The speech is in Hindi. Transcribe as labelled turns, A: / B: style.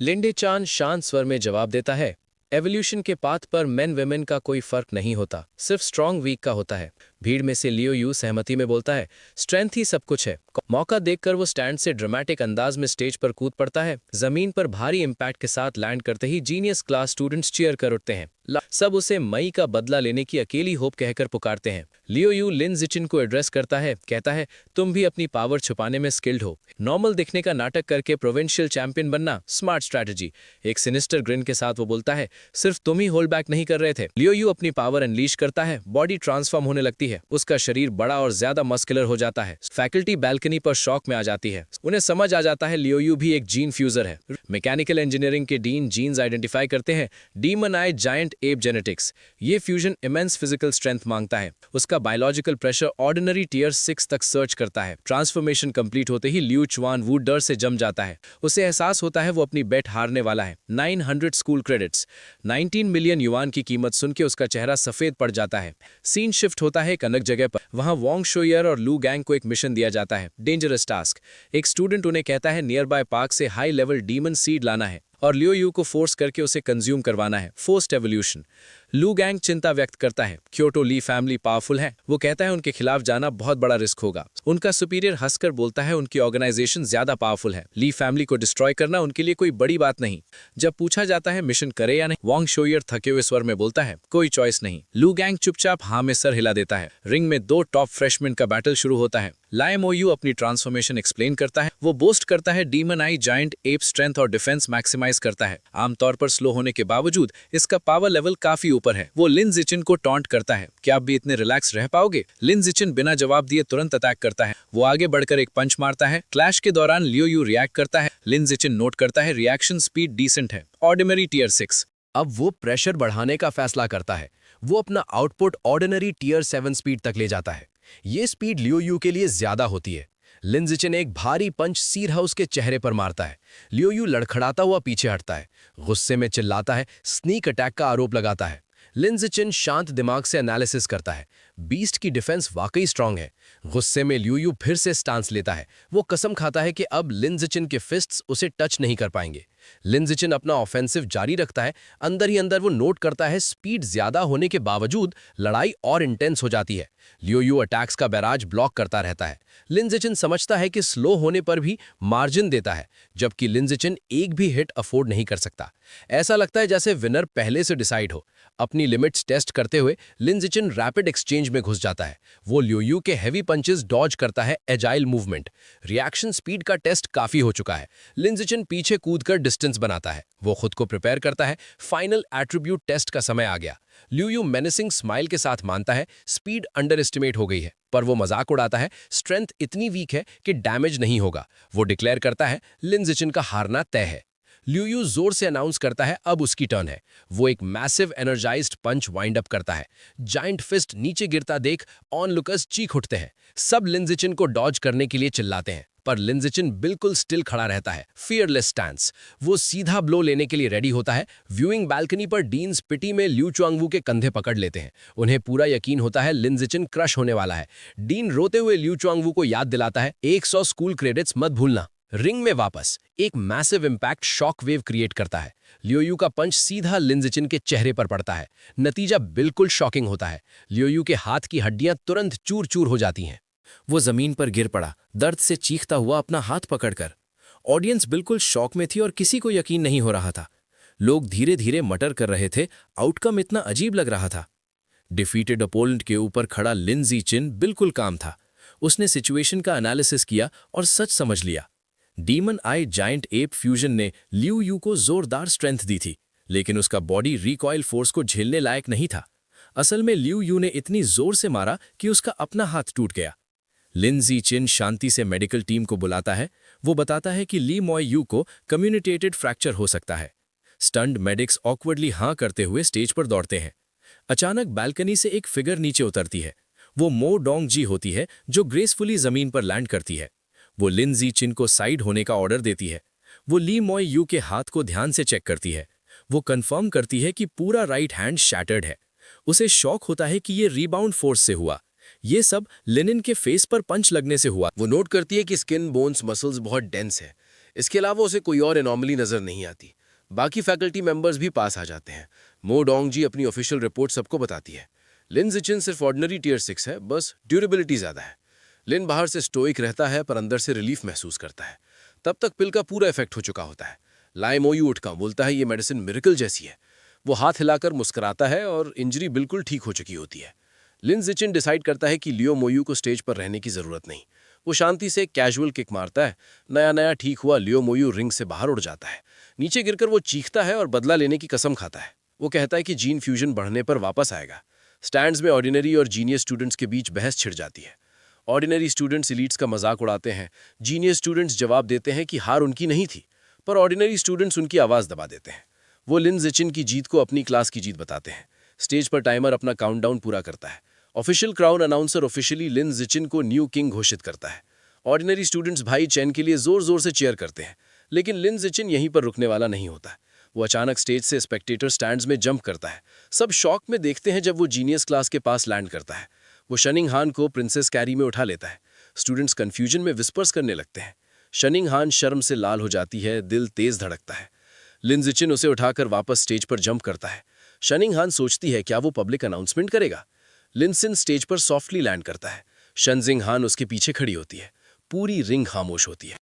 A: लिंडे चान शांत स्वर में जवाब देता है, एवोल्यूशन के पाथ पर मेन वेमेन का कोई फर्क नहीं होता, सिर्फ स्ट्रांग वीक का होता है। भीड़ में से लियो यू सहमति में बोलता है, स्ट्रेंथ ही सब कुछ है। मौका देखकर वो स्टैंड से ड्रामेटिक अंदाज में स्टेज पर कूद पड़ता है। जमीन पर भारी इंपैक्ट के साथ लैंड करते ही जीनियस क्लास स्टूडेंट्स चीयर कर उठते हैं। सब उसे मई का बदला लेने की अकेली होप कहकर पुकारते हैं। लियो यू लिन जिचिन को एड्रेस करता है, कहता है, तुम भी अपनी पावर छुपाने में स्किल्ड हो। नॉर्मल दिखने का नाटक करके प्रोविंशियल चैंपियन बनना स्मार्ट स्ट्रैटेजी। एक सिनिस्टर ग्रिन के साथ वो बोलता है, सिर्फ तुम ही होल्ड बैक नहीं कर रहे थे। लियो यू अपनी पावर अनलीश करता है, बॉडी ट्रांसफॉर्म होने लगती है, उसका शरीर बड़ा और ज्यादा मस्कुलर हो जाता है। फैकल्टी बैल्कनी पर शॉक में आ जाती है। उन्हें समझ आ जाता है लियो यू भी एक जीन फ्यूजर है। मैकेनिकल इंजीनियरिंग के डीन जीन्स आइडेंटिफाई करते हैं, डीमन आई जायंट एप जेनेटिक्स। ये फ्यूजन इमेंस फिजिकल स्ट्रेंथ मांगता है। उसका बायोलॉजिकल प्रेशर ऑर्डिनरी टीयर 6 तक सर्च करता है। ट्रांसफॉर्मेशन कंप्लीट होते ही लियू चुआन वू डर से जम जाता है। उसे एहसास होता है वो अपनी बेट हारने वाला है। 900 स्कूल क्रेडिट्स, 19 मिलियन युआन की कीमत सुन के उसका चेहरा सफेद पड़ जाता है। सीन शिफ्ट होता है एक अलग जगह पर। वहां वोंग शोयर और लू गैंग को एक मिशन दिया जाता है, डेंजरस टास्क। एक स्टूडेंट उन्हें कहता है नियर बाय पार्क से हाई लेवल डीमन सीड लाना है और लियो यू को फोर्स करके उसे कंज्यूम करवाना है, फोर्स्ड एवोल्यूशन। लू गैंग चिंता व्यक्त करता है, क्योटो ली फैमिली पावरफुल है। वो कहता है उनके खिलाफ जाना बहुत बड़ा रिस्क होगा। उनका सुपीरियर हंसकर बोलता है उनकी ऑर्गेनाइजेशन ज्यादा पावरफुल है, ली फैमिली को डिस्ट्रॉय करना उनके लिए कोई बड़ी बात नहीं। जब पूछा जाता है मिशन करे या नहीं, वोंग शोयर थके हुए स्वर में बोलता है कोई चॉइस नहीं। लू गैंग चुपचाप हाँ में सर हिला देता है। रिंग में 2 टॉप फ्रेशमैन का बैटल शुरू होता है। लाइमोयू अपनी ट्रांसफॉर्मेशन एक्सप्लेन करता है। वो बोस्ट करता है डीमन आई जायंट एप स्ट्रेंथ और डिफेंस मैक्सिमाइज करता है। आमतौर पर स्लो होने के बावजूद इसका पावर लेवल काफी ऊपर है। वो लिन जिचिन को टॉन्ट करता है, क्या आप भी इतने रिलैक्स रह पाओगे? लिन जिचिन बिना जवाब दिए तुरंत अटैक करता है। वो आगे बढ़कर एक पंच मारता है। क्लैश के दौरान लियो यू रिएक्ट करता है। लिन जिचिन नोट करता है रिएक्शन स्पीड डिसेंट है, ऑर्डिनरी टियर 6।
B: अब वो प्रेशर बढ़ाने का फैसला करता है। वो अपना आउटपुट ऑर्डिनरी टियर 7 स्पीड तक ले जाता है। ये स्पीड लियो यू के लिए ज्यादा होती है। लिन जिचिन एक भारी पंच सीर हाउस के चेहरे पर मारता है। लियो यू लड़खड़ाता हुआ पीछे हटता है, गुस्से में चिल्लाता है, स्नीक अटैक का आरोप लगाता है। लिन जिचिन शांत दिमाग से एनालिसिस करता है। बीस्ट की डिफेंस वाकई स्ट्रांग है। गुस्से में लियो यू फिर से स्टांस लेता है। वो कसम खाता है कि अब लिन जिचिन के फिस्ट्स उसे टच नहीं कर पाएंगे। लिन जिचिन अपना ऑफेंसिव जारी रखता है। अंदर ही अंदर वो नोट करता है स्पीड ज्यादा होने के बावजूद लड़ाई और इंटेंस हो जाती है। लियो यू अटैक्स का बैराज ब्लॉक करता रहता है। लिन जिचिन समझता है कि स्लो होने पर भी मार्जिन देता है, जबकि लिन जिचिन एक भी हिट अफोर्ड नहीं कर सकता। ऐसा लगता है जैसे विनर पहले से डिसाइड हो। अपनी लिमिट्स टेस्ट करते हुए लिन जिचिन रैपिड एक्सचेंज में घुस जाता है। वो लियो यू के हैवी पंचेस डॉज करता है, एजाइल मूवमेंट। रिएक्शन स्पीड का टेस्ट काफी हो चुका है। लिन जिचिन पीछे कूदकर डिस्टेंस बनाता है। वो खुद को प्रिपेयर करता है, फाइनल एट्रीब्यूट टेस्ट का समय आ गया। लियो यू मेनेसिंग स्माइल के साथ मानता है स्पीड अंडर एस्टिमेट हो गई है, पर वो मजाक उड़ाता है, स्ट्रेंथ इतनी वीक है कि डैमेज नहीं होगा। वो डिक्लेयर करता है लिन जिचिन का हारना तय है। लियो यू जोर से अनाउंस करता है अब उसकी टर्न है। वो एक मैसिव एनर्जाइज्ड पंच वाइंड अप करता है। जायंट फिस्ट नीचे गिरता देख ऑनलुकर्स चीख उठते हैं। सब लिन जिचिन को डॉज करने के लिए चिल्लाते हैं, पर लिन जिचिन बिल्कुल स्टिल खड़ा रहता है, फियरलेस स्टैंस। वो सीधा ब्लो लेने के लिए रेडी होता है। व्यूइंग बैल्कनी पर डीन्स पिटी में लियू चुआंगवू के कंधे पकड़ लेते हैं। उन्हें पूरा यकीन होता है लिन जिचिन क्रश होने वाला है। डीन रोते हुए लियू चुआंगवू को याद दिलाता है 100 स्कूल क्रेडिट्स मत भूलना। रिंग में वापस एक massive impact shock wave create करता है। लियो यू का पंच सीधा लिन जिचिन के चेहरे पर पड़ता है। नतीजा बिल्कुल शॉकिंग होता है। लियो यू के हाथ की हड्डियां तुरंत चूर चूर हो जाती हैं। वो जमीन पर गिर पड़ा, दर्द से चीखता हुआ अपना हाथ पकड़कर। ऑडियंस बिल्कुल शॉक में थी और किसी को यकीन नहीं हो रहा था। लोग धीरे धीरे मटर कर रहे थे, आउटकम इतना अजीब लग रहा था। डिफीटेड अपोनेंट के ऊपर खड़ा लिन जिचिन बिल्कुल काम था। उसने सिचुएशन का एनालिसिस किया और सच समझ लिया। डीमन आई जायंट एप फ्यूजन ने लियू यू को जोरदार स्ट्रेंथ दी थी, लेकिन उसका बॉडी रिकॉइल फोर्स को झेलने लायक नहीं था। असल में लियू यू ने इतनी जोर से मारा कि उसका अपना हाथ टूट गया। लिन जिचिन शांति से मेडिकल टीम को बुलाता है। वो बताता है कि ली मॉय यू को कम्युनिकेटेड फ्रैक्चर हो सकता है। स्टंड मेडिक्स ऑकवर्डली हाँ करते हुए स्टेज पर दौड़ते हैं। अचानक बालकनी से एक फिगर नीचे उतरती है। वो मो डोंग जी होती है, जो ग्रेसफुली जमीन पर लैंड करती है। वो लिन जिचिन को साइड होने का ऑर्डर देती है। वो ली मॉय यू के हाथ को ध्यान से चेक करती है। वो कंफर्म करती है कि पूरा राइट हैंड शैटर्ड है। उसे शॉक होता है कि ये रीबाउंड फोर्स से हुआ। ये सब लिनिन के फेस पर पंच लगने से हुआ। वो नोट करती है कि स्किन, बोन्स, मसल्स बहुत डेंस है। इसके अलावा उसे कोई और एनॉमली नजर नहीं आती। बाकी फैकल्टी मेंबर्स भी पास आ जाते हैं। मो डोंग जी अपनी ऑफिशियल रिपोर्ट सबको बताती है। लिन जिचिन सिर्फ ऑर्डिनरी टियर 6 है, बस ड्यूरेबिलिटी ज्यादा है। लिन बाहर से स्टोइक रहता है पर अंदर से रिलीफ महसूस करता है। तब तक पिल का पूरा इफेक्ट हो चुका होता है। लाई मोयू उठकर बोलता है ये मेडिसिन मिरेकल जैसी है। वो हाथ हिलाकर मुस्कुराता है और इंजरी बिल्कुल ठीक हो चुकी होती है। लिन जिचिन डिसाइड करता है कि लियो मोयू को स्टेज पर रहने की जरूरत नहीं। वो शांति से कैजुअल किक मारता है। नया नया ठीक हुआ लियो मोयू रिंग से बाहर उड़ जाता है। नीचे गिरकर वो चीखता है और बदला लेने की कसम खाता है। वो कहता है कि जीन फ्यूजन बढ़ने पर वापस आएगा। स्टैंड्स में ऑर्डिनरी और जीनियस स्टूडेंट्स के बीच बहस छिड़ जाती है। ऑर्डिनरी स्टूडेंट्स इलीट्स का मजाक उड़ाते हैं। जीनियस स्टूडेंट्स जवाब देते हैं कि हार उनकी नहीं थी, पर ऑर्डिनरी स्टूडेंट्स उनकी आवाज़ दबा देते हैं। वो लिन जिचिन की जीत को अपनी क्लास की जीत बताते हैं। स्टेज पर टाइमर अपना काउंटडाउन पूरा करता है। ऑफिशियल क्राउन अनाउंसर ऑफिशियली लिन जिचिन को न्यू किंग घोषित करता है। ऑर्डिनरी स्टूडेंट्स भाई चैन के लिए जोर जोर से चीयर करते हैं, लेकिन लिन जिचिन यहीं पर रुकने वाला नहीं होता। वो अचानक स्टेज से स्पेक्टेटर स्टैंड्स में जंप करता है। सब शॉक में देखते हैं जब वो जीनियस क्लास के पास लैंड करता है। वो शनिंग हान को प्रिंसेस कैरी में उठा लेता है। स्टूडेंट्स कंफ्यूजन में विस्पर्स करने लगते हैं। शनिंग हान शर्म से लाल हो जाती है, दिल तेज धड़कता है। लिन जिचिन उसे उठाकर वापस स्टेज पर जंप करता है। शनिंग हान सोचती है क्या वो पब्लिक अनाउंसमेंट करेगा। लिनसिन स्टेज पर सॉफ्टली लैंड करता है। शनजिंग हान उसके पीछे खड़ी होती है। पूरी रिंग खामोश होती है।